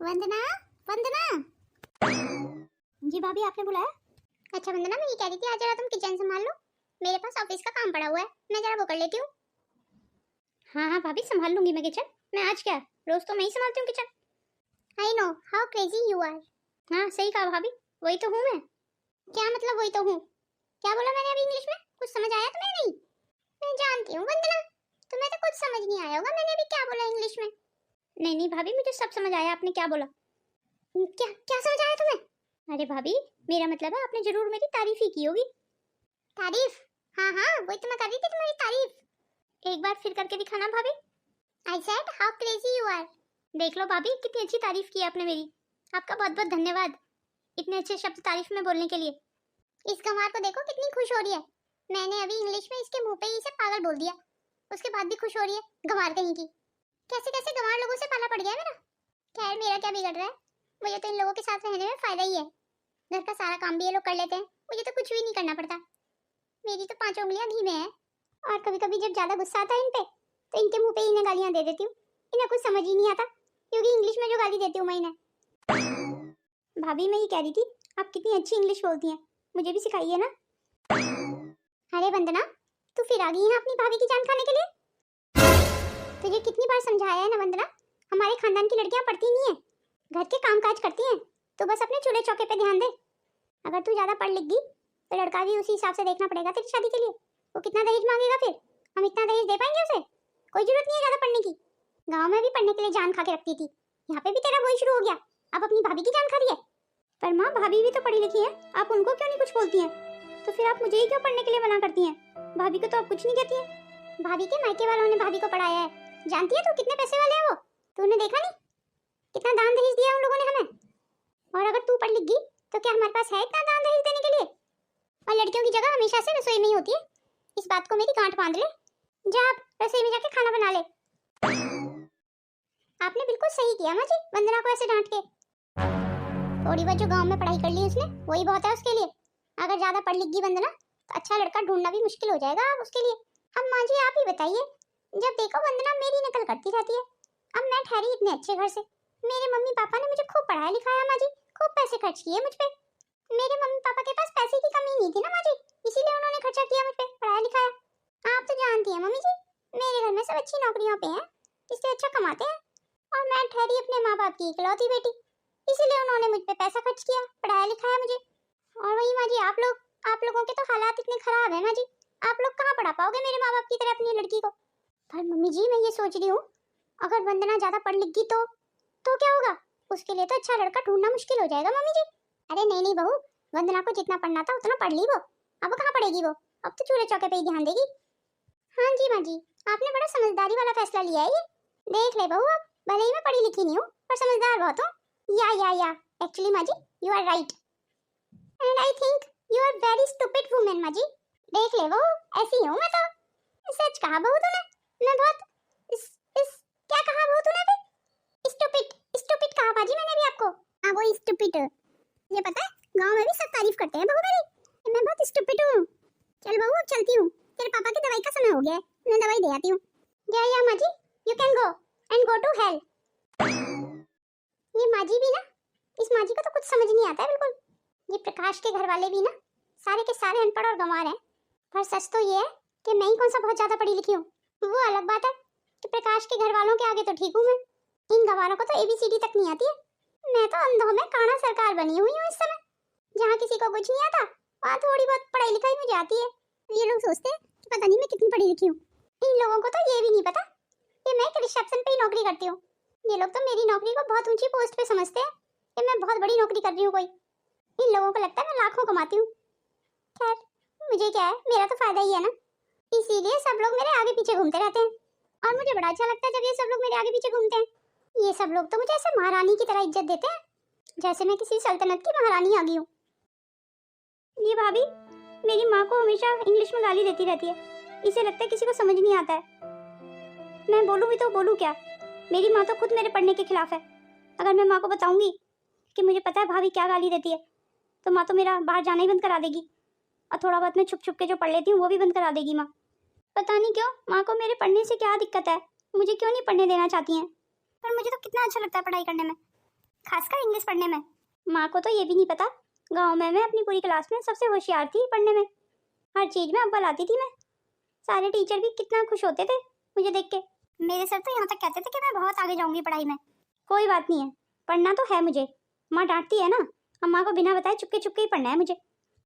वंदना, वंदना। जी भाभी, आपने बुलाया? अच्छा वंदना, मैं ये कह रही थी आज जरा तुम किचन संभाल लो, मेरे पास ऑफिस का काम पड़ा हुआ है, मैं जरा वो कर लेती हूँ। हाँ हाँ भाभी, संभाल लूंगी मैं किचन। मैं आज क्या, रोज तो मैं ही संभालती हूँ kitchen. I know how crazy you are. हाँ सही कहा भाभी, वही तो हूँ मैं। क्या मतलब वही तो हूँ? क्या बोला मैंने अभी इंग्लिश में? कुछ समझ आया तुम्हें? नहीं, मैं जानती हूँ वंदना, तुम्हें तो कुछ समझ नहीं आया होगा मैंने अभी क्या बोला इंग्लिश में। नहीं नहीं भाभी, मुझे सब समझ आया आपने क्या बोला। क्या क्या समझ आया तुम्हें? अरे भाभी, मेरा मतलब है आपने जरूर मेरी तारीफ ही की होगी। तारीफ? हाँ हाँ, वही तो मैं कर रही थी तुम्हारी तारीफ। एक बार फिर करके दिखाना भाभी। I said how crazy you are. देख लो भाभी, कितनी अच्छी तारीफ की आपने मेरी। आपका बहुत बहुत धन्यवाद इतने अच्छे शब्द तारीफ में बोलने के लिए। इस गंवार को देखो कितनी खुश हो रही है। मैंने अभी इंग्लिश में इसके मुंह पे ही इसे पागल बोल दिया, उसके बाद भी खुश हो रही है, गंवार कहीं की। कैसे कैसे गंवार लोगों से पाला पड़ गया है मेरा। खैर मेरा क्या बिगड़ रहा है, मुझे तो इन लोगों के साथ रहने में फायदा ही है। घर का सारा काम भी ये लोग कर लेते हैं, मुझे तो कुछ भी नहीं करना पड़ता। मेरी तो 5 उंगलियां धीमे हैं, और कभी कभी जब ज्यादा गुस्सा आता है इन पे तो इनके मुंह पे इन्हें गालियां दे देती हूँ। इन्हें कुछ समझ ही नहीं आता, क्योंकि इंग्लिश में जो गाली देती हूँ मैं इन्हें। भाभी मैं ये कह रही थी, आप कितनी अच्छी इंग्लिश बोलती हैं, मुझे भी सिखाइए ना। अरे वंदना, तू फिर आ गई है अपनी भाभी की जान खाने के लिए। तुझे कितनी बार समझाया है ना वंदना, हमारे खानदान की लड़कियां पढ़ती नहीं है, घर के कामकाज करती हैं, तो बस अपने चूल्हे चौके पे ध्यान दे। अगर तू ज्यादा पढ़ लिख गई तो लड़का भी उसी हिसाब से देखना पड़ेगा तेरी शादी के लिए। वो कितना दहेज मांगेगा फिर, हम इतना दहेज दे पाएंगे उसे? कोई जरूरत नहीं है ज्यादा पढ़ने की। गाँव में भी पढ़ने के लिए जान खा के रखती थी, यहाँ पे भी तेरा वही शुरू हो गया, अब अपनी भाभी की जान खा रही है। पर माँ, भाभी भी तो पढ़ी लिखी है, आप उनको क्यों नहीं कुछ बोलती हैं? तो फिर आप मुझे ही क्यों पढ़ने के लिए मना करती हैं? भाभी को तो आप कुछ नहीं कहती हैं। भाभी के मायके वालों ने भाभी को पढ़ाया है, जानती है तू कितने पैसे वाले हैं वो? तूने देखा नहीं कितना दान दहेज दिया उन लोगों ने हमें? और अगर तू पढ़ लिख गई तो क्या हमारे पास है इतना दान दहेज देने के लिए? और लड़कियों की जगह हमेशा से रसोई में ही होती है, इस बात को मेरी गांठ बांध ले। जा आप रसोई में जाके खाना बना ले। आपने बिल्कुल सही किया माँ जी वंदना को ऐसे डांट के। थोड़ी बहुत जो गांव में पढ़ाई कर ली उसने वही बहुत है उसके लिए। अगर ज्यादा पढ़ लिख गई वंदना तो अच्छा लड़का ढूंढना भी मुश्किल हो जाएगा उसके लिए। अब माँ जी आप ही बताइए, जब देखो वंदना मेरी नकल करती रहती है। अब मैं ठहरी इतने अच्छे घर से, मेरे मम्मी पापा ने मुझे खूब पढ़ाया लिखाया माँ जी, खूब पैसे खर्च किए मुझ पे। मेरे मम्मी पापा के पास पैसे की कमी नहीं थी ना माँ जी, इसीलिए उन्होंने खर्चा किया मुझ पे, पढ़ाया लिखाया। आप तो जानती हैं मम्मी जी, मेरे घर में सब अच्छी नौकरियों पे हैं, इससे अच्छा कमाते हैं, और मैं ठहरी अपने माँ बाप की इकलौती बेटी, इसीलिए उन्होंने मुझ पे पैसा खर्च किया, पढ़ाया लिखाया मुझे। और वही माँ जी आप लोगों के तो हालात इतने खराब है माँ जी, आप लोग कहाँ पढ़ा पाओगे मेरे माँ बाप की तरह अपनी लड़की को। पर मम्मी जी मैं ये सोच रही हूँ, अगर वंदना ज्यादा पढ़ लिख गई तो क्या होगा? उसके लिए तो अच्छा लड़का ढूंढना मुश्किल हो जाएगा मम्मी जी। अरे नहीं नहीं बहू, वंदना को जितना पढ़ना था उतना पढ़ ली वो, अब कहाँ पढ़ेगी वो, अब तो चूल्हे चौके पे ही ध्यान देगी। हाँ जी माँ जी, आपने बड़ा समझदारी वाला फैसला लिया है ये। देख ले बहू, अब भले ही मैं पढ़ी लिखी नहीं हूँ पर समझदार बहुत हूँ। या एक्चुअली माँ जी you are right, and I think you are very stupid woman माँ जी। देख ले बहू, ऐसी हूँ मैं तो। सच कहा बहू तूने, मैं बहुत इस क्या कहा बहू तूने अभी? स्टूपिड स्टूपिड कहा बाजी मैंने अभी आपको। हाँ वो स्टूपिड, ये पता है गांव में भी सब तारीफ करते हैं बहू मेरी, मैं बहुत स्टूपिड हूँ। चल बहू अब चलती हूँ, तेरे पापा की दवाई का समय हो गया है, मैं दवाई दे आती हूँ। या माँ जी you can go and go to hell. ये माँ जी भी ना, इस माँ जी को तो कुछ समझ नहीं आता है बिल्कुल। ये प्रकाश के घर वाले भी ना सारे के सारे अनपढ़ और गंवार हैं, पर सच तो ये है कि मैं ही कौन सा बहुत ज्यादा पढ़ी लिखी हूँ। वो अलग बात है कि प्रकाश के घर वालों के आगे तो ठीक हूँ मैं, इन गंवारों को तो एबीसीडी तक नहीं आती है। मैं तो अंधों में काना सरकार बनी हुई हूँ इस समय, जहाँ किसी को कुछ नहीं आता वहाँ थोड़ी बहुत पढ़ाई लिखाई मुझे आती है। ये लोग सोचते हैं कि पता नहीं मैं कितनी पढ़ी लिखी हूँ, इन लोगों को तो ये भी नहीं पता कि मैं एक रिसेप्शन पे ही नौकरी करती हूँ। ये लोग तो मेरी नौकरी को बहुत ऊंची पोस्ट पे समझते हैं कि मैं बहुत बड़ी नौकरी कर रही हूँ कोई। इन लोगों को लगता है मैं लाखों कमाती हूँ। खैर मुझे क्या है, मेरा तो फायदा ही है ना, इसीलिए सब लोग मेरे आगे पीछे घूमते रहते हैं, और मुझे बड़ा अच्छा लगता है जब ये सब लोग मेरे आगे पीछे घूमते हैं। ये सब लोग तो मुझे ऐसे महारानी की तरह इज्जत देते हैं, जैसे मैं किसी सल्तनत की महारानी आ गई हूँ। ये भाभी मेरी माँ को हमेशा इंग्लिश में गाली देती रहती है, इसे लगता है किसी को समझ नहीं आता है। मैं बोलूँ भी तो बोलूँ क्या, मेरी माँ तो खुद मेरे पढ़ने के खिलाफ है। अगर मैं माँ को बताऊंगी कि मुझे पता है भाभी क्या गाली देती है, तो माँ तो मेरा बाहर जाना ही बंद करा देगी, और थोड़ा बहुत मैं छुप छुप के जो पढ़ लेती हूँ वो भी बंद करा देगी माँ। पता नहीं क्यों माँ को मेरे पढ़ने से क्या दिक्कत है, मुझे क्यों नहीं पढ़ने देना चाहती हैं, पर मुझे तो कितना अच्छा लगता है पढ़ाई करने में। खासकर इंग्लिश पढ़ने में। माँ को तो ये भी नहीं पता, गांव में मैं अपनी पूरी क्लास में सबसे होशियार थी पढ़ने में, हर चीज में अव्वल आती थी मैं। सारे टीचर भी कितना खुश होते थे मुझे देख के। मेरे सर तो यहाँ तक कहते थे कि मैं बहुत आगे जाऊंगी पढ़ाई में। कोई बात नहीं है, पढ़ना तो है मुझे। माँ डांटती है ना, अम्मा को बिना बताए चुपके चुपके ही पढ़ना है मुझे।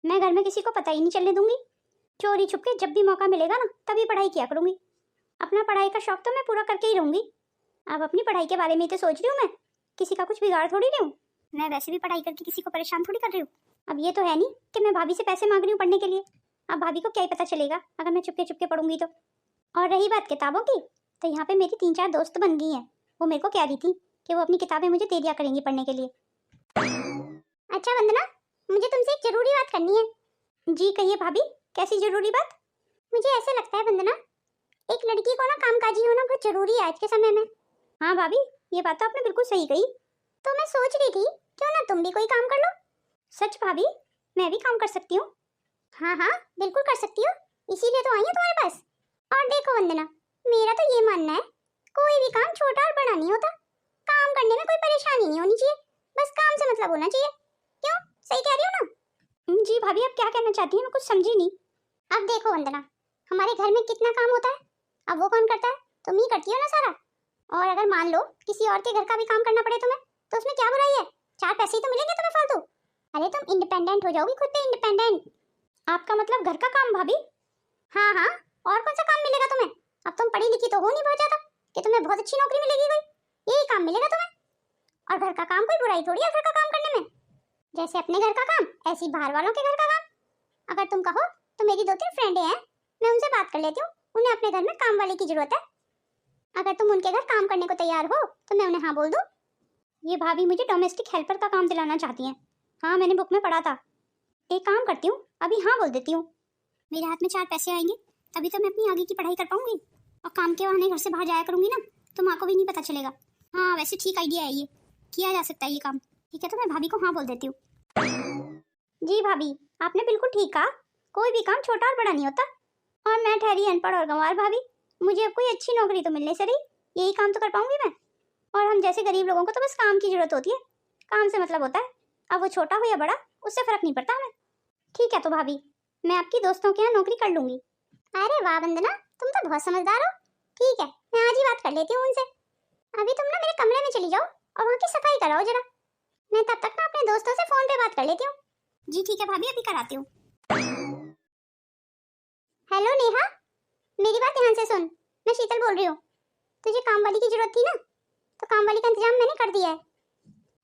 मैं घर में किसी को पता ही नहीं चलने दूंगी। चोरी छुपके जब भी मौका मिलेगा ना तभी पढ़ाई किया करूंगी। अपना पढ़ाई का शौक तो मैं पूरा करके ही रहूंगी। अब अपनी पढ़ाई के बारे में तो सोच रही हूँ मैं, किसी का कुछ बिगाड़ थोड़ी रही हूँ। मैं वैसे भी पढ़ाई करके किसी को परेशान थोड़ी कर रही हूँ। अब ये तो है नहीं कि मैं भाभी से पैसे मांग रही हूँ पढ़ने के लिए। अब भाभी को क्या ही पता चलेगा अगर मैं चुपके चुपके पढ़ूंगी तो। और रही बात किताबों की, तो यहाँ पे मेरी 3-4 दोस्त बन गई हैं। वो मेरे को कह रही थी कि वो अपनी किताबें मुझे दे दिया करेंगी पढ़ने के लिए। अच्छा वंदना, मुझे तुमसे एक जरूरी बात करनी है। जी कहिए भाभी, कैसी जरूरी बात? मुझे ऐसे लगता है वंदना, एक लड़की को ना कामकाजी होना बहुत जरूरी है आज के समय में। हाँ भाभी, ये बात तो आपने बिल्कुल सही कही। तो मैं सोच रही थी क्यों ना तुम भी कोई काम कर लो। सच भाभी, मैं भी काम कर सकती हूँ? हाँ हाँ बिल्कुल कर सकती हो, इसीलिए तो आई हूँ तुम्हारे पास। और देखो वंदना, मेरा तो ये मानना है कोई भी काम छोटा और बड़ा नहीं होता। काम करने में कोई परेशानी नहीं होनी चाहिए, बस काम से मतलब होना चाहिए। क्यों, सही कह रही हूँ ना? जी भाभी, आप क्या कहना चाहती हैं? मैं कुछ समझी नहीं। अब देखो वंदना, हमारे घर में कितना काम होता है, अब वो कौन करता है? तुम ही करती हो ना सारा। और अगर मान लो किसी और के घर का भी काम करना पड़े तुम्हें, तो उसमें क्या बुराई है? 4 पैसे ही तो मिलेंगे तुम्हें फालतू। अरे तुम इंडिपेंडेंट हो जाओगी, खुद पे इंडिपेंडेंट। आपका मतलब घर का काम भाभी? हाँ हाँ, और कौन सा काम मिलेगा तुम्हें? अब तुम पढ़ी लिखी तो हो नहीं बहुत ज्यादा कि तुम्हें बहुत अच्छी नौकरी मिलेगी कोई, यही काम मिलेगा तुम्हें। और घर का काम कोई बुराई थोड़ी है घर का काम करने में। जैसे अपने घर का काम ऐसी बाहर वालों के घर का काम। अगर तुम कहो तो मेरी 2-3 फ्रेंडें हैं, मैं उनसे बात कर लेती हूँ, उन्हें अपने घर में काम वाले की जरूरत है। अगर तुम उनके घर काम करने को तैयार हो तो मैं उन्हें हाँ बोल दूँ। ये भाभी मुझे डोमेस्टिक हेल्पर का काम दिलाना चाहती हैं। हाँ, मैंने बुक में पढ़ा था। एक काम करती हूँ, अभी हाँ बोल देती हूँ। मेरे हाथ में 4 पैसे आएंगे तभी तो मैं अपनी आगे की पढ़ाई कर पाऊंगी। और काम के बहाने घर से बाहर जाया करूंगी ना, तो माँ को भी नहीं पता चलेगा। हाँ वैसे ठीक आइडिया है, ये किया जा सकता है ये काम। ठीक है, तो मैं भाभी को हाँ बोल देती हूँ। जी भाभी, आपने बिल्कुल ठीक कहा, कोई भी काम छोटा और बड़ा नहीं होता। और मैं ठहरी अनपढ़ और गंवार भाभी, मुझे अब कोई अच्छी नौकरी तो मिलने से रही, यही काम तो कर पाऊंगी मैं। और हम जैसे गरीब लोगों को तो बस काम की जरूरत होती है, काम से मतलब होता है। अब वो छोटा हो या बड़ा, उससे फर्क नहीं पड़ता हमें। ठीक है तो भाभी, मैं आपकी दोस्तों के यहाँ नौकरी कर लूंगी। अरे वाह वंदना, तुम तो बहुत समझदार हो। ठीक है, मैं आज ही बात कर लेती हूँ उनसे। अभी तुम ना मेरे कमरे में चली जाओ और वहाँ की सफाई कराओ जरा। मैं तब तक ना अपने दोस्तों से फोन पे बात कर लेती हूँ। जी ठीक है भाभी, अभी कराती हूँ। हेलो नेहा, मेरी बात ध्यान से सुन, मैं शीतल बोल रही हूँ। तुझे काम वाली की जरूरत थी ना, तो काम वाली का इंतजाम मैंने कर दिया है।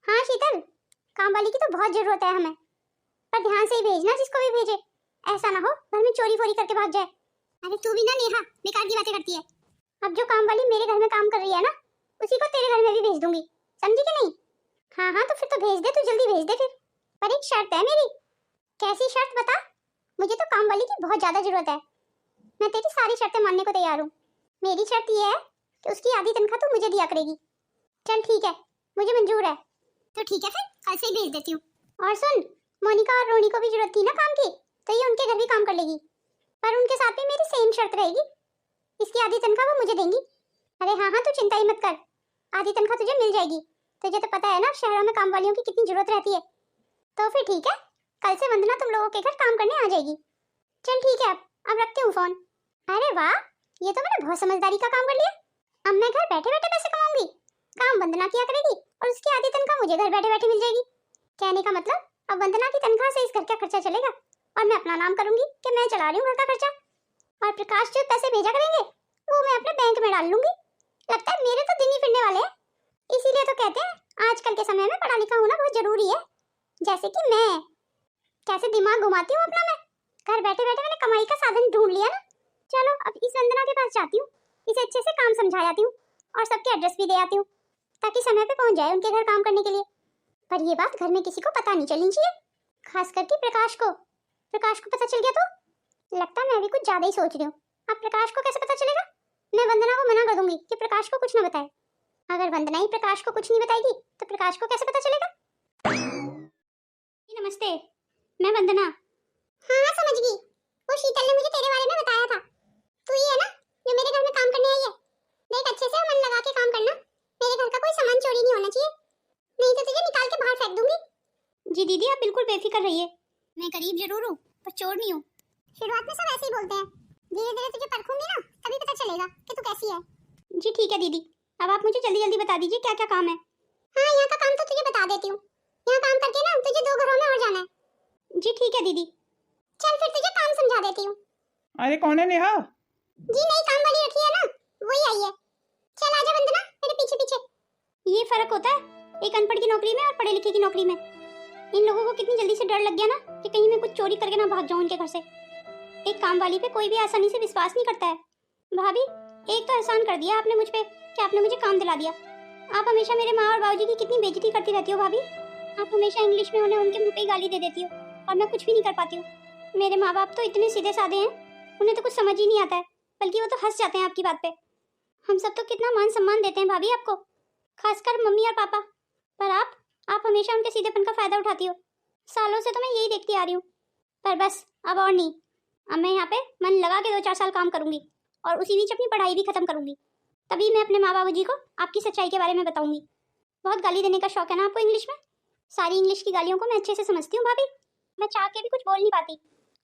हाँ शीतल, काम वाली की तो बहुत जरूरत है हमें, पर ध्यान से ही भेजना जिसको भी भेजे, ऐसा ना हो घर में चोरी फोरी करके भाग जाए। अरे तू भी ना नेहा बेकार की बातें करती है। अब जो काम वाली मेरे घर में काम कर रही है ना, उसी को तेरे घर में भी भेज दूंगी, समझी कि नहीं? हाँ हाँ तो फिर तो भेज दे, तू जल्दी भेज दे फिर। पर एक शर्त है मेरी। कैसी शर्त बता? मुझे तो काम वाली की बहुत ज्यादा जरूरत है, मैं तेरी सारी शर्तें मानने को तैयार हूँ। मेरी शर्त ये है कि उसकी आधी तनख्वाह तू मुझे दिया करेगी। चल ठीक है, मुझे मंजूर है। तो ठीक है फिर, कल से ही भेज देती हूँ। और सुन, मोनिका और रोनी को भी जरूरत थी ना काम की, तो ये उनके घर भी काम कर लेगी, पर उनके साथ भी मेरी सेम शर्त रहेगी, इसकी आधी तनख्वाह वो मुझे देंगी। अरे हाँ हाँ तू चिंता ही मत कर, आधी तनख्वाह तुझे मिल जाएगी। तुझे तो पता है ना शहरों में काम वालियों की कितनी जरूरत रहती है। तो फिर ठीक है, कल से वंदना तुम लोगों के घर काम करने आ जाएगी। चल ठीक है, अब रखती हूँ फोन। अरे वाह, ये तो मैंने बहुत समझदारी का काम कर लिया। अब मैं घर बैठे बैठे पैसे कमाऊंगी, काम वंदना किया करेगी और उसकी आधी तनख्वाह मुझे घर बैठे बैठे मिल जाएगी। कहने का मतलब अब वंदना की तनख्वाह से इस घर का खर्चा चलेगा और मैं अपना नाम करूंगी कि मैं चला रही हूँ घर का खर्चा। और प्रकाश जो पैसे भेजा करेंगे वो मैं अपने बैंक में डाल लूंगी। लगता है मेरे तो दिन ही फिरने वाले हैं। इसीलिए तो कहते हैं आजकल के समय में पढ़ा लिखा होना बहुत जरूरी है। जैसे कि मैं कैसे दिमाग घुमाती हूँ अपना, मैं घर बैठे बैठे मैंने कमाई का साधन ढूंढ लिया ना। चलो अब इस वंदना के पास जाती हूँ, इसे अच्छे से काम समझा जाती हूँ और सबके एड्रेस भी दे आती हूँ, ताकि समय पे पहुंच जाए उनके घर काम करने के लिए। पर ये बात घर में किसी को पता नहीं चलनी चाहिए, खास करके प्रकाश को। प्रकाश को पता चल गया तो लगता है मैं भी कुछ ज्यादा ही सोच रही हूँ। अब प्रकाश को कैसे पता चलेगा? मैं वंदना को मना कर दूंगी कि प्रकाश को कुछ न बताए। अगर वंदना ही प्रकाश को कुछ नहीं बताएगी तो प्रकाश को कैसे पता चलेगा? नमस्ते, मैं वंदना। हाँ हाँ समझ गई, वो शीतल ने मुझे तेरे बारे में बताया था। तू ही है ना जो मेरे घर में काम करने आई है? देख अच्छे से मन लगा के काम करना, मेरे घर का कोई सामान चोरी नहीं होना चाहिए, नहीं तो तुझे जी दीदी, आप बिल्कुल बेफिक्र रहिए। मैं गरीब जरूर हूँ पर चोर नहीं हूँ। शुरुआत में सब ऐसे ही बोलते हैं, धीरे धीरे तुझे परखूंगी ना तभी पता चलेगा कि तू कैसी है। जी ठीक है दीदी, अब आप मुझे जल्दी जल्दी बता दीजिए क्या क्या काम है। हाँ, यहाँ का काम तो तुझे बता देती हूँ। यहाँ काम करके ना तुझे 2 घरों में और जाना है। जी ठीक है दीदी। चल फिर तुझे काम समझा देती हूँ। अरे कौन है नेहा? जी नई काम वाली रखी है ना, वही आई है। चल आजा वंदना मेरे पीछे पीछे। ये फर्क होता है एक अनपढ़ की नौकरी में और पढ़े लिखे की नौकरी में। इन लोगों को कितनी जल्दी से डर लग गया ना कि कहीं मैं कुछ चोरी करके ना भाग जाऊं उनके घर से। एक काम वाली पे कोई भी आसानी से विश्वास नहीं करता है। भाभी, एक तो एहसान कर दिया आपने मुझ पे कि आपने मुझे काम दिला दिया। आप हमेशा मेरे माँ और बाबूजी की कितनी बेइज्जती करती रहती हो भाभी। आप हमेशा इंग्लिश में उन्हें उनके मुंह पे ही गाली दे देती हो और मैं कुछ भी नहीं कर पाती हूँ। मेरे माँ बाप तो इतने सीधे साधे हैं, उन्हें तो कुछ समझ ही नहीं आता है, बल्कि वो तो हंस जाते हैं आपकी बात पे। हम सब तो कितना मान सम्मान देते हैं भाभी आपको, खासकर मम्मी और पापा। पर आप हमेशा उनके सीधेपन का फायदा उठाती हो। सालों से तो मैं यही देखती आ रही हूँ, पर बस अब और नहीं। अब मैं यहाँ पे मन लगा के 2-4 साल काम करूंगी और उसी बीच अपनी पढ़ाई भी खत्म करूंगी। तभी मैं अपने माँ बाबू जी को आपकी सच्चाई के बारे में बताऊंगी। बहुत गाली देने का शौक है ना आपको इंग्लिश में। सारी इंग्लिश की गालियों को मैं अच्छे से समझती हूँ भाभी। मैं चाह के भी कुछ बोल नहीं पाती,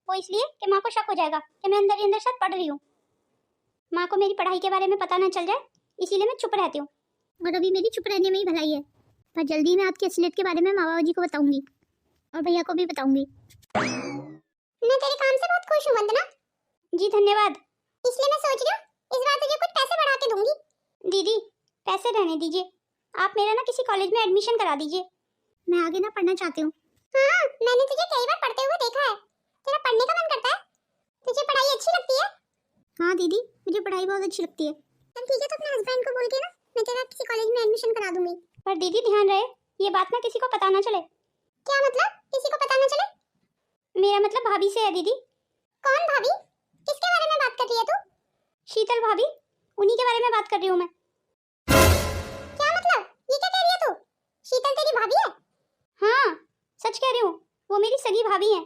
वो इसलिए कि माँ को शक हो जाएगा कि मैं अंदर ही अंदर शायद पढ़ रही हूँ। माँ को मेरी पढ़ाई के बारे में पता ना चल जाए, इसीलिए मैं चुप रहती हूँ। और अभी मेरी चुप रहने में ही भलाई है, पर जल्दी ही मैं आपकी असलियत के बारे में माँ बाबू जी को बताऊंगी और भैया को भी बताऊंगी। मैं तेरे काम से बहुत खुश हूँ वंदना। जी धन्यवाद। इसलिए मैं सोच रही हूँ इस बार तुझे कुछ पैसे बढ़ा के दूंगी। दीदी पैसे रहने दीजिए, आप मेरा ना किसी कॉलेज में एडमिशन करा दीजिए। मैं आगे ना पढ़ना चाहती हूँ। हाँ, मैंने तुझे कई बार पढ़ते हुए देखा है। तेरा पढ़ने का मन करता है? तुझे पढ़ाई अच्छी लगती है? हाँ दीदी, मुझे पढ़ाई बहुत अच्छी लगती है। चल ठीक है, तो अपने हस्बैंड को बोल के ना मैं तेरा किसी कॉलेज में एडमिशन करा दूंगी। पर दीदी ध्यान रहे, ये बात ना किसी को पता ना चले। क्या मतलब किसी को पता ना चले? मेरा मतलब भाभी से है दीदी। कौन भाभी? किसके बारे में बात कर रही है तू? शीतल भाभी, उन्हीं के बारे में बात कर रही हूँ मैं। क्या मतलब? ये क्या कह रही है तू? शीतल तेरी भाभी है? हाँ सच कह रही हूँ, वो मेरी सगी भाभी हैं।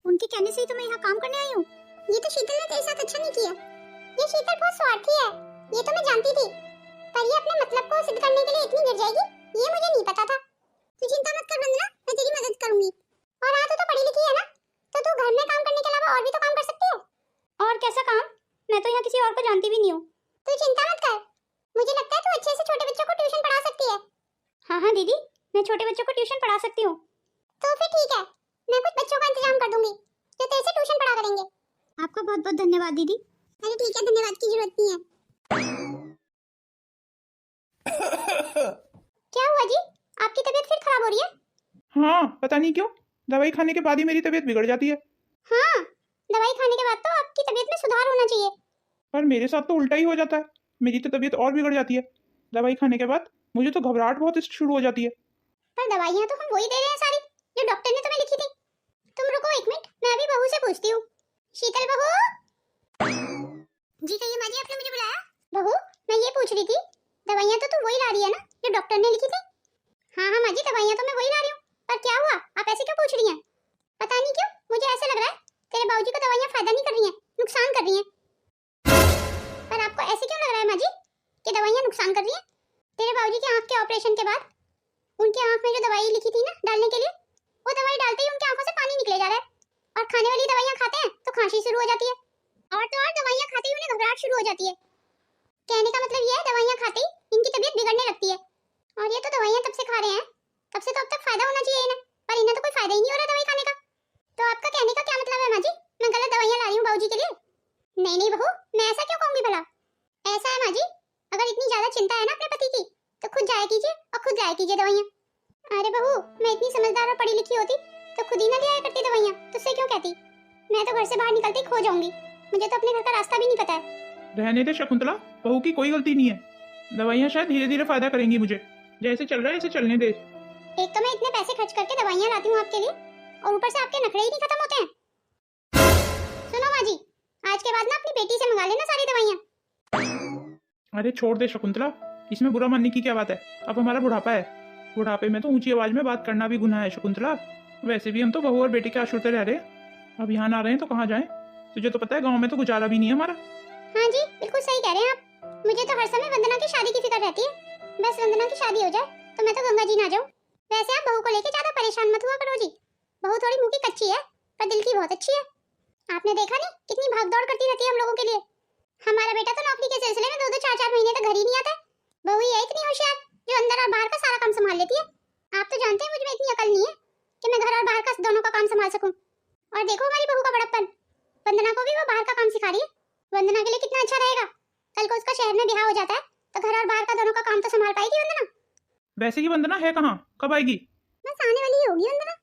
उनके कहने से ही तो मैं यहाँ काम करने आई हूँ। ये तो शीतल ने तेरे साथ अच्छा नहीं किया। ये शीतल बहुत स्वार्थी है, ये तो मैं जानती थी, पर ये अपने मतलब को सिद्ध करने के लिए इतनी गिर जाएगी ये मुझे नहीं पता था। तू चिंता मत कर वंदना, मैं तेरी मदद करूंगी। और हाँ, तू तो पढ़ी लिखी है ना, तो तू घर में काम करने के अलावा और भी तो काम कर सकती है। और कैसा काम? मैं तो यहाँ किसी और को जानती भी नहीं हूँ। तू चिंता मत कर, मुझे लगता है तू अच्छे से छोटे बच्चों को ट्यूशन पढ़ा सकती है। हाँ हाँ दीदी, मैं छोटे बच्चों को ट्यूशन पढ़ा सकती हूँ। तो फिर ठीक है, मैं कुछ बच्चों का इंतजाम कर दूंगी जो तेरे से ट्यूशन पढ़ा करेंगे। आपका बहुत बहुत धन्यवाद दीदी। अरे ठीक है, धन्यवाद की जरूरत नहीं है। क्या हुआ जी, आपकी तबीयत फिर खराब हो रही है? हाँ, पता नहीं क्यों दवाई खाने के बाद ही मेरी तबीयत बिगड़ जाती है। हाँ, दवाई खाने के बाद तो आपकी तबीयत में सुधार होना चाहिए। पर मेरे साथ तो उल्टा ही हो जाता है, मेरी तो तबीयत और बिगड़ जाती है। दवाई खाने के बाद मुझे तो घबराहट बहुत शुरू हो जाती है। पर दवाइयाँ तो हम वही दे रहे हैं सारी जो डॉक्टर ने तुम्हें लिखी थी। तुम रुको 1 मिनट, मैं अभी बहू से पूछती हूँ। शीतल बहू। जी कहिए माँ जी, आपने मुझे बुलाया? बहू, मैं ये पूछ रही थी, दवाइयाँ तो तुम वही ला रही है ना जो डॉक्टर ने लिखी थी? हाँ हाँ माँ जी, दवाइयाँ तो मैं वही ला रही हूँ, पर क्या हुआ, आप ऐसे क्यों पूछ रही हैं? पता नहीं क्यों मुझे ऐसा लग रहा है तेरे बाबूजी को दवाइयाँ फायदा नहीं कर रही हैं, नुकसान कर रही हैं। पर आपको ऐसे क्यों लग रहा है माँ जी कि दवाइयाँ नुकसान कर रही हैं? तेरे बाबूजी के आँख के ऑपरेशन के बाद उनकी आँख में जो दवाई लिखी थी ना डालने के लिए, वो दवाई डालते ही उनकी आंखों से पानी निकले जा रहा है, और खाने वाली दवाइयाँ खाते हैं तो खांसी शुरू हो जाती है, और तो और दवाइयाँ खाते ही उन्हें घबराहट शुरू हो जाती है। कहने का मतलब ये है दवाइयाँ खाते ही इनकी तबीयत बिगड़ने लगती है। और ये तो दवाइयाँ तब से खा रहे हैं, तब से तो अब तक फायदा होना चाहिए इन्हें, पर इन्हें तो कोई फायदा ही नहीं हो रहा दवाई खाने का। तो आपका कहने का क्या मतलब है माँ जी, मैं गलत दवाइयाँ ला रही हूँ बाबूजी के लिए? नहीं नहीं बहू, मैं ऐसा क्यों कहूँगी भला। ऐसा है माँ जी, अगर इतनी ज्यादा चिंता है ना अपने पति की तो खुद जाया कीजिए और खुद लाया कीजिए दवाइयाँ। अरे बहू, मैं इतनी समझदार और पढ़ी लिखी होती तो खुद ही ना लिया करती दवाइयाँ, तुझसे क्यों कहती। मैं तो घर से बाहर निकलते ही खो जाऊंगी, मुझे तो अपने घर का रास्ता भी नहीं पता है। रहने दे शकुंतला, बहू की कोई गलती नहीं है। दवाइयाँ शायद धीरे धीरे फायदा करेंगी मुझे, जैसे चल रहा है ऐसे चलने दे। एक तो मैं इतने पैसे खर्च करके दवाइयाँ लाती हूँ आपके लिए, और ऊपर से आपके नखरे ही नहीं खत्म होते हैं। सुनो माँ जी, आज के बाद ना अपनी बेटी से मंगा लेना सारी दवाइयाँ। अरे छोड़ दे शकुंतला, इसमें बुरा मानने की क्या बात है। अब हमारा बुढ़ापा है, बुढ़ापे में तो ऊंची आवाज में बात करना भी गुनाह है शकुंतला। वैसे भी हम तो बहू और बेटी के आश्रित रह रहे हैं, अब यहाँ आ रहे हैं तो कहाँ जाएं। तुझे तो पता है गांव में तो गुजारा भी नहीं है हमारा। हाँ जी, बिल्कुल सही कह रहे हैं आप। मुझे तो हर समय वंदना की शादी की फिक्र रहती है, बस वंदना की शादी हो जाए तो मैं तो गंगा जी ना जाऊँ। वैसे आप बहू को लेके ज्यादा परेशान मत हुआ करो जी। बहू थोड़ी मुंह की कच्ची है पर दिल की बहुत अच्छी है। आपने देखा नहीं कितनी भागदौड़ करती रहती है हम लोगों के लिए। हमारा बेटा तो नौकरी के सिलसिले में 2-2 4-4 महीने तक घर ही नहीं आता। बहू ही है इतनी होशियार जो अंदर और बाहर का सारा काम संभाल लेती है। आप तो जानते हैं मुझ में इतनी अकल नहीं है कि मैं घर और बाहर का दोनों का काम संभाल सकूं। और देखो हमारी बहू का बड़प्पन, वंदना को भी वो बाहर का काम सिखा रही है। वंदना के लिए कितना अच्छा रहेगा, कल को उसका शहर में ब्याह हो जाता है तो घर और बाहर का दोनों का काम तो संभाल पाएगी वंदना। वैसे ये वंदना है कहाँ, कब आएगी? बस आने वाली ही होगी वंदना।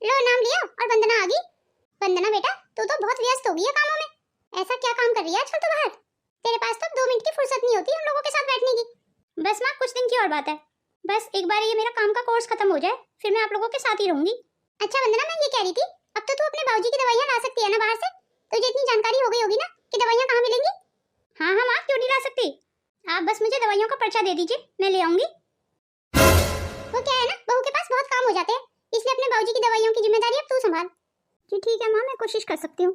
लो नाम लिया और वंदना आ गई। वंदना बेटा तू तो बहुत व्यस्त हो गई है कामों में। ऐसा क्या काम कर रही है आजकल तो बाहर? तेरे पास तो 2 मिनट की फुर्सत नहीं होती हम लोगों के साथ बैठने की। बस माँ कुछ दिन की और बात है, बस एक बार ये मेरा काम का कोर्स खत्म हो जाए फिर मैं आप लोगों के साथ ही रहूंगी। अच्छा वंदना मैं ये कह रही थी, अब तो तू अपने बाबूजी की दवाइयां ला सकती है ना बाहर से। तुझे इतनी जानकारी हो गई होगी ना कि दवाइयां कहाँ मिलेंगी। हाँ हाँ माँ क्यों नहीं ला सकती, आप बस मुझे दवाइयों का पर्चा दे दीजिए मैं ले आऊंगी। वो क्या है ना बहू के पास बहुत काम हो जाते हैं, इसलिए अपने बाबूजी की दवाइयों की जिम्मेदारी अब तू संभाल। जी ठीक है माँ मैं कोशिश कर सकती हूँ।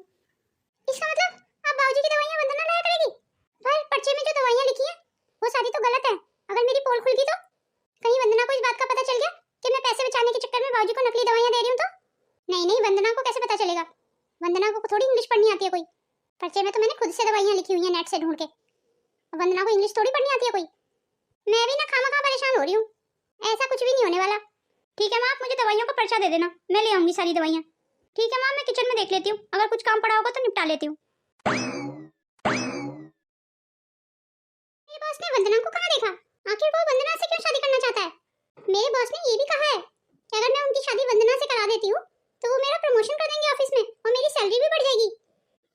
इसका मतलब अब बाबूजी की दवाइयां वंदना लाया करेगी। पर पर्चे में जो दवाइयां लिखी हैं वो सारी तो गलत है। अगर मेरी पोल खुल गई तो कहीं वंदना को इस बात का पता चल गया कि मैं पैसे बचाने के चक्कर में बाबूजी को नकली दवाइयां दे रही हूँ तो? नहीं वंदना को कैसे पता चलेगा? वंदना को थोड़ी इंग्लिश पढ़नी आती है कोई। पर्चे में तो मैंने खुद से दवाइयां लिखी हुई हैं नेट से ढूंढ के। वंदना को इंग्लिश थोड़ी पढ़नी आती है कोई। मैं भी ना खामखा परेशान हो रही हूँ, ऐसा कुछ भी नहीं होने वाला। ठीक है माँ आप मुझे दवाइयों का पर्चा दे देना मैं ले आऊंगी सारी दवाइयाँ। ठीक है माँ मैं किचन में देख लेती हूँ, अगर कुछ काम पड़ा होगा तो निपटा लेती हूँ। मेरे बॉस ने वंदना को कहाँ देखा? आखिर वो वंदना से क्यों शादी करना चाहता है? मेरे बॉस ने ये भी कहा है कि अगर मैं उनकी शादी वंदना से करा देती हूँ तो वो मेरा प्रमोशन कर देंगे ऑफिस में और मेरी सैलरी भी बढ़ जाएगी।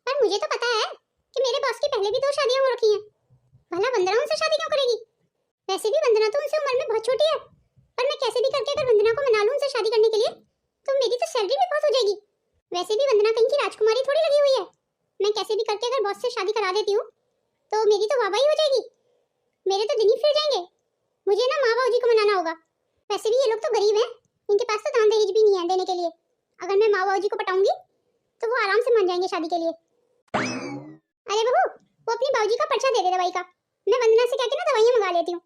पर मुझे तो पता है कि मेरे बॉस की पहले भी 2 शादियां हो रखी हैं। भला वंदना उनसे शादी क्यों करेगी? वैसे भी वंदना तो उनसे उम्र में बहुत छोटी है, पर मैं कैसे भी करके अगर वंदना को मना लूं उनसे शादी करने के लिए तो मेरी तो सैलरी भी बहुत हो जाएगी। वैसे भी वंदना कहीं की राजकुमारी थोड़ी लगी हुई है। मैं कैसे भी करके अगर बॉस से शादी करा देती हूँ तो मेरी तो वाहवाही हो जाएगी, मेरे तो दिन ही फिर जाएंगे। मुझे ना माँ बाबूजी को मनाना होगा। वैसे भी ये लोग तो गरीब हैं, इनके पास तो दान दहेज भी नहीं है देने के लिए। अगर मैं माँ बाबूजी को पटाऊंगी तो वो आराम से मान जाएंगे शादी के लिए। अरे बहू वो अपनी बाबूजी का पर्चा दे दे दवाई का, मैं वंदना से कहकर ना दवाइयाँ मंगा लेती हूँ।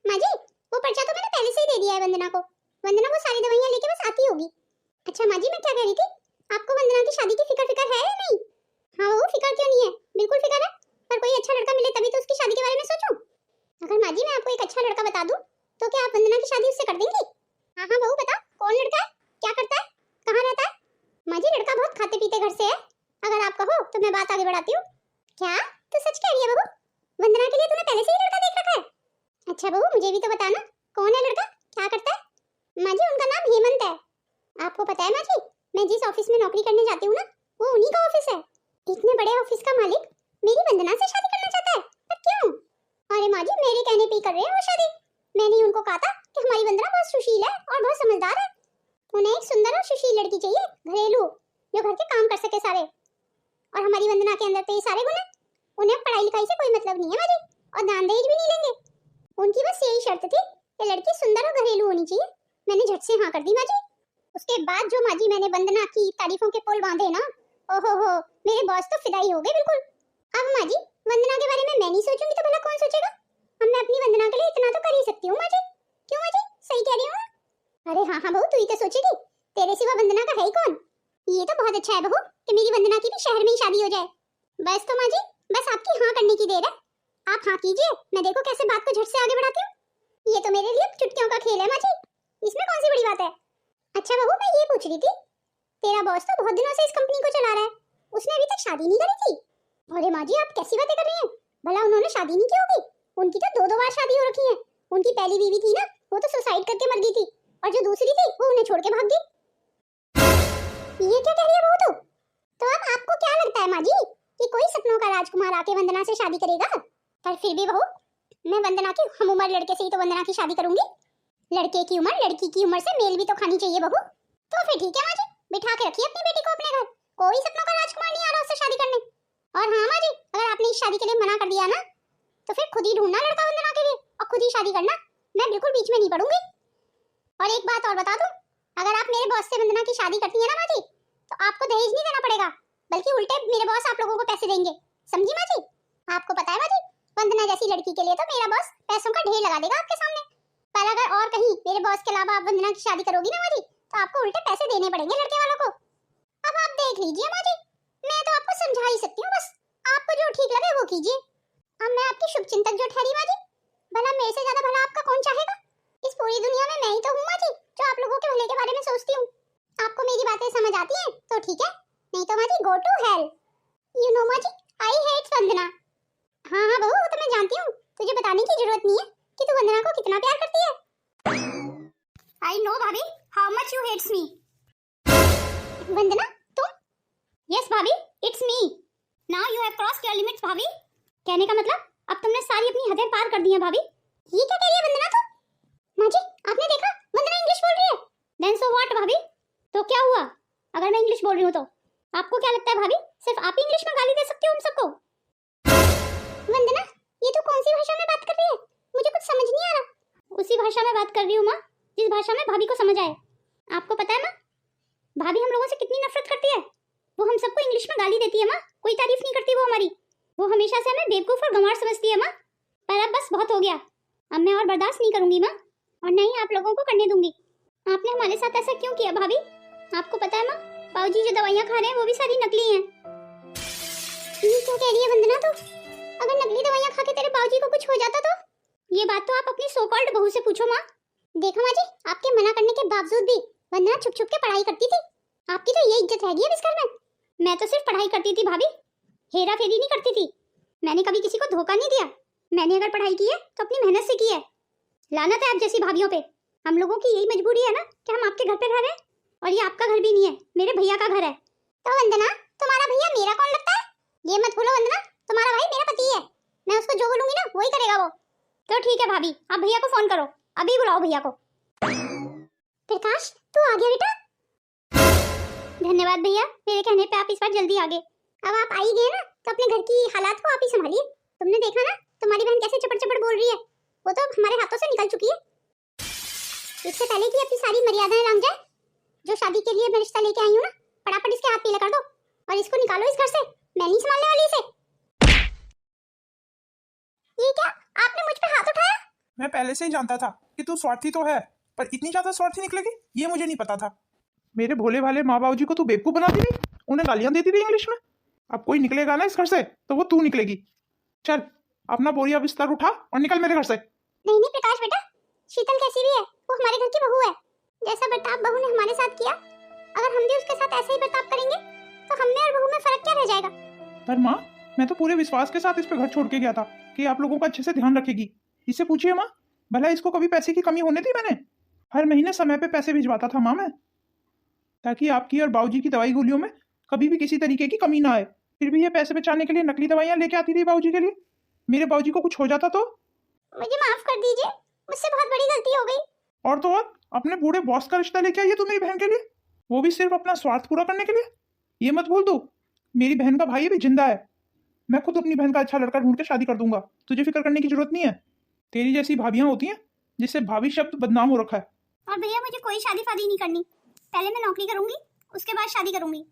माँ जी वो पर्चा तो मैंने पहले से ही दे दिया है वंदना को, वंदना वो सारी दवाइयाँ लेके बस आती होगी। अच्छा माँ जी मैं क्या कह रही थी, आपको वंदना की शादी की फिक्र है या नहीं? हाँ वो फिक्र क्यों नहीं है, बिल्कुल फिक्र है, पर कोई अच्छा लड़का मिले तभी तो उसकी शादी के बारे में सोचूं। अगर माँ जी मैं आपको एक अच्छा लड़का बता दूं तो क्या आप वंदना की शादी उससे कर देंगी? हाँ बहू बता कौन लड़का है, क्या करता है, कहाँ रहता है? माँ जी लड़का बहुत खाते पीते घर से है, अगर आप कहो तो मैं बात आगे बढ़ाती हूँ। क्या तू सच कह रही है बहू? वंदना के लिए तूने पहले से ही लड़का देख रखा है? अच्छा बहू मुझे भी तो बताना कौन है लड़का, क्या करता है? माँ जी उनका नाम हेमंत है। आपको पता है माँ जी मैं जिस ऑफिस में नौकरी करने जाती हूँ ना वो उन्हीं का ऑफिस है। इतने बड़े ऑफिस का मालिक मेरी वंदना से शादी करना चाहता है, पर क्यों? अरे माँ जी मेरे कहने पे ही कर रहे हैं वो शादी। मैंने उनको कहा था कि हमारी वंदना बहुत सुशील है और बहुत समझदार है, उन्हें एक सुंदर और सुशील लड़की चाहिए, घरेलू, जो घर के काम कर सके सारे। और हमारी वंदना के अंदर तो ये सारे गुण हैं। उन्हें पढ़ाई लिखाई से कोई मतलब नहीं है माँ जी, और दान दहेज भी नहीं लेंगे। उनकी बस यही शर्त थी कि लड़की सुंदर और घरेलू होनी चाहिए। मैंने झट से हाँ कर दी माँ जी। उसके बाद जो माँ जी मैंने वंदना की तारीफों के पुल बांधे ना, ओहो हो मेरे बॉस तो फिदा ही हो गए बिल्कुल। अब माँ जी वंदना के बारे में मैं नहीं सोचूंगी तो भला कौन सोचेगा? अब मैं अपनी वंदना के लिए इतना तो कर ही सकती हूँ माँ जी। क्यों माँ जी सही कह रही हूँ? अरे हाँ बहू तू ही तो सोचेगी, तेरे सिवा वंदना का है ही कौन? ये तो बहुत अच्छा है बहू कि मेरी वंदना की भी शहर में ही शादी हो जाए। बस तो माँ जी बस आपकी हाँ करने की देर है, आप हाँ कीजिए, मैं देखो कैसे बात को झट से आगे बढ़ाती हूँ। ये तो मेरे लिए चुटकियों का खेल है माँ जी, इसमें कौन सी बड़ी बात है? अच्छा बहू मैं ये पूछ रही थी, तेरा बॉस तो बहुत दिनों से इस कंपनी को चला रहा है, उसने अभी तक शादी नहीं करी थी। अरे माँ जी आप कैसी बातें कर रही हैं, भला उन्होंने शादी नहीं की होगी? उनकी तो 2-2 बार शादी हो रखी है। उनकी पहली बीवी थी ना वो तो सुसाइड करके मर गई थी, और जो दूसरी थी वो उन्हें छोड़ के भाग गई। ये क्या कह रही है बहू तू? तो अब आपको क्या लगता है माँ जी कि कोई सपनों का राजकुमार आके वंदना से शादी करेगा? पर फिर भी बहू मैं वंदना की हम उम्र लड़के से ही तो वंदना की शादी करूंगी। लड़के की उम्र लड़की की उम्र से मेल भी तो खानी चाहिए बहू। तो फिर ठीक है माँ जी बिठा के रखिए अपनी बेटी को अपने घर, कोई सपनों का राजकुमार नहीं आ रहा उससे शादी करने। और हाँ माँ जी अगर आपने इस शादी के लिए मना कर दिया ना तो फिर खुद ही ढूंढना लड़का वंदना के लिए और खुद ही शादी करना, मैं बिल्कुल बीच में नहीं पड़ूंगी। और एक बात और बता दूं, अगर आप मेरे बॉस से वंदना की शादी करती है ना माँ जी तो आपको दहेज नहीं देना पड़ेगा, बल्कि उल्टे मेरे बॉस आप लोगों को पैसे देंगे, समझी माँ जी? आपको पता है माँ जी वंदना जैसी लड़की के लिए तो मेरा बॉस पैसों का ढेर लगा देगा आपके सामने, पर अगर और कहीं मेरे बॉस के अलावा आप वंदना की शादी करोगी ना माँ जी, तो आपको उल्टे पैसे देने पड़ेंगे लड़के वालों को। अब आप देख लीजिए माँ जी, मैं तो आपको समझा ही सकती हूँ, बस आपको जो ठीक लगे वो कीजिए। अब मैं आपकी शुभचिंतक जो ठहरी माँ जी, भला मेरे से ज्यादा भला आपका कौन चाहेगा? इस पूरी दुनिया में मैं ही तो हूँ माँ जी, जो आप लोगों के भले के बारे में सोचती हूँ। आपको मेरी बातें समझ आती हैं तो ठीक है, नहीं तो माँ जी go to hell. You know माँ जी, आई हेट वंदना। हाँ हाँ बहू, वो तो मैं जानती हूँ, तुझे बताने की जरूरत नहीं है कि तू वंदना को कितना प्यार करती है। आई नो भाभी how much you hates me. Vandana तुम? यस भाभी, it's me. Now you have crossed your limits भाभी। कहने का मतलब अब तुमने सारी अपनी हदें पार कर दी हैं भाभी। ये क्या कह रही है वंदना तू? माँ जी आपने देखा, वंदना इंग्लिश बोल रही है। देन सो व्हाट भाभी, तो क्या हुआ अगर मैं इंग्लिश बोल रही हूँ तो? आपको क्या लगता है भाभी सिर्फ आप ही इंग्लिश में गाली दे सकते हो हम सबको? वंदना ये तू कौन सी भाषा में बात कर रही है? मुझे कुछ समझ नहीं आ रहा। उसी भाषा में बात कर रही हूँ माँ जिस भाषा में भाभी को समझ आए। आपको पता है माँ, भाभी हम लोगों से कितनी नफरत करती है। वो हम सबको इंग्लिश में गाली देती है माँ, कोई तारीफ नहीं करती वो हमारी। वो हमेशा से हमें बेवकूफ और गंवार समझती है माँ। पर अब बस बहुत हो गया, अब मैं और बर्दाश्त नहीं करूंगी माँ, और नहीं आप लोगों को करने दूंगी। आपने हमारे साथ ऐसा क्यों किया भाभी? आपको पता है माँ, बाबूजी जो दवाइयाँ खा रहे हैं वो भी सारी नकली हैं। ये क्या कह रही है वंदना तू? अगर नकली दवाइयाँ खा के तेरे बाबूजी को कुछ हो जाता तो? ये बात तो आप अपनी सो कॉल्ड बहू से पूछो माँ। देखो माँ जी, आपके मना करने के बावजूद भी वंदना छुप छुप के पढ़ाई करती थी। आपकी तो ये इज्जत रह गई है इस घर में। मैं तो सिर्फ पढ़ाई करती थी भाभी, हेरा फेरी नहीं करती थी। मैंने कभी किसी को धोखा नहीं दिया। मैंने अगर पढ़ाई की है तो अपनी मेहनत से की है। लानत है आप जैसी भाभियों पे। हम लोगों की यही मजबूरी है ना कि हम आपके घर पे रह रहे हैं, और ये आपका घर भी नहीं है, मेरे भैया का घर है। तो वंदना तुम्हारा भैया मेरा कौन लगता है? ये मत भूलो वंदना, तुम्हारा भाई मेरा पति है। मैं उसको जो बोलूंगी ना वही करेगा वो। तो ठीक है भाभी, आप भैया को फोन करो, अभी बुलाओ भैया को। प्रकाश तू आ गया बेटा। धन्यवाद भैया, मेरे कहने पे आप इस बार जल्दी आ गए। अब आप आ ही गए ना, तो अपने घर की हालात को आप ही संभालिए। तुमने देखा ना तुम्हारी बहन कैसे चपड़ चपड़ बोल रही है, वो तो अब हमारे हाथों से निकल चुकी है। इससे पहले कि अपनी सारी मर्यादाएं लांघ जाए, जो शादी के लिए मैं रिश्ता लेके आई हूँ ना, फटाफट इसके हाथ पीले कर दो और इसको निकालो इस घर से। मैं नहीं संभालने वाली इसे। ये क्या, आपने मुझ पे हाथ उठाया? मैं पहले से ही जानता था कि तू स्वार्थी तो है, पर इतनी ज्यादा स्वार्थी निकलेगी ये मुझे नहीं पता था। मेरे भोले भाले माँ बाबू जी को तू बेवकूफ बनाती रही, उन्हें गालियां देती रही इंग्लिश में। अब कोई निकलेगा ना इस घर से तो वो तू निकलेगी। चल अपना बोरिया बिस्तर उठा और निकल मेरे घर से। नहीं नहीं प्रकाश बेटा, शीतल कैसी भी है, वो हमारे घर की बहू है। जैसा बर्ताव बहू ने हमारे साथ किया, अगर हम भी उसके साथ ऐसे ही बर्ताव करेंगे तो हम में और बहू में फर्क क्या रह जाएगा? पर माँ, मैं तो पूरे विश्वास के साथ इस पे घर छोड़ के गया था कि आप लोगों का अच्छे से ध्यान रखेगी। इससे पूछिए माँ, भला इसको कभी पैसे की कमी होने दी मैंने? हर महीने समय पे पैसे भिजवाता था माँ मैं, ताकि आपकी और बाबूजी की दवाई गोलियों में कभी भी किसी तरीके की कमी ना आए। फिर भी ये पैसे बचाने के लिए नकली दवाइयाँ लेके आती थी बाबूजी के लिए। मेरे बाबूजी को कुछ हो जाता तो? मुझे माफ कर दीजिए, मुझसे बहुत बड़ी गलती हो गई। और तो और अपने बूढ़े बॉस का रिश्ता लेके आई है तू मेरी बहन के लिए, वो भी सिर्फ अपना स्वार्थ पूरा करने के लिए। ये मत भूल तू, मेरी बहन का भाई भी जिंदा है। मैं खुद अपनी बहन का अच्छा लड़का ढूंढ के शादी कर दूंगा, तुझे फिक्र करने की जरूरत नहीं है। तेरी जैसी भाभियां होती हैं जिससे भाभी शब्द बदनाम हो रखा है। और भैया मुझे कोई शादी फादी नहीं करनी, पहले मैं नौकरी करूंगी उसके बाद शादी करूंगी।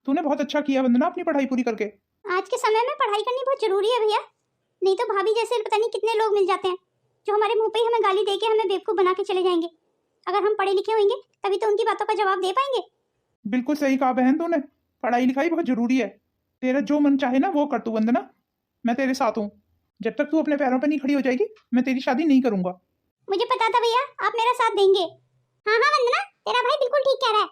तूने बहुत अच्छा किया वंदना अपनी पढ़ाई पूरी करके। आज के समय में पढ़ाई करनी बहुत जरूरी है भैया, नहीं तो भाभी जैसे पता नहीं कितने लोग मिल जाते हैं जो हमारे मुंह पे ही हमें गाली देके हमें बेवकूफ बना के चले जाएंगे। अगर हम पढ़े लिखे होंगे तभी तो उनकी बातों का जवाब दे पाएंगे। बिल्कुल सही कहा बहन तूने, पढ़ाई लिखाई बहुत जरूरी है। तेरा जो मन चाहे ना वो कर तू वंदना, मैं तेरे साथ हूँ। जब तक तू अपने पैरों पर नहीं खड़ी हो जाएगी मैं तेरी शादी नहीं करूंगा। मुझे पता था भैया आप मेरा साथ देंगे। हाँ हाँ वंदना, तेरा भाई बिल्कुल ठीक कह रहा है।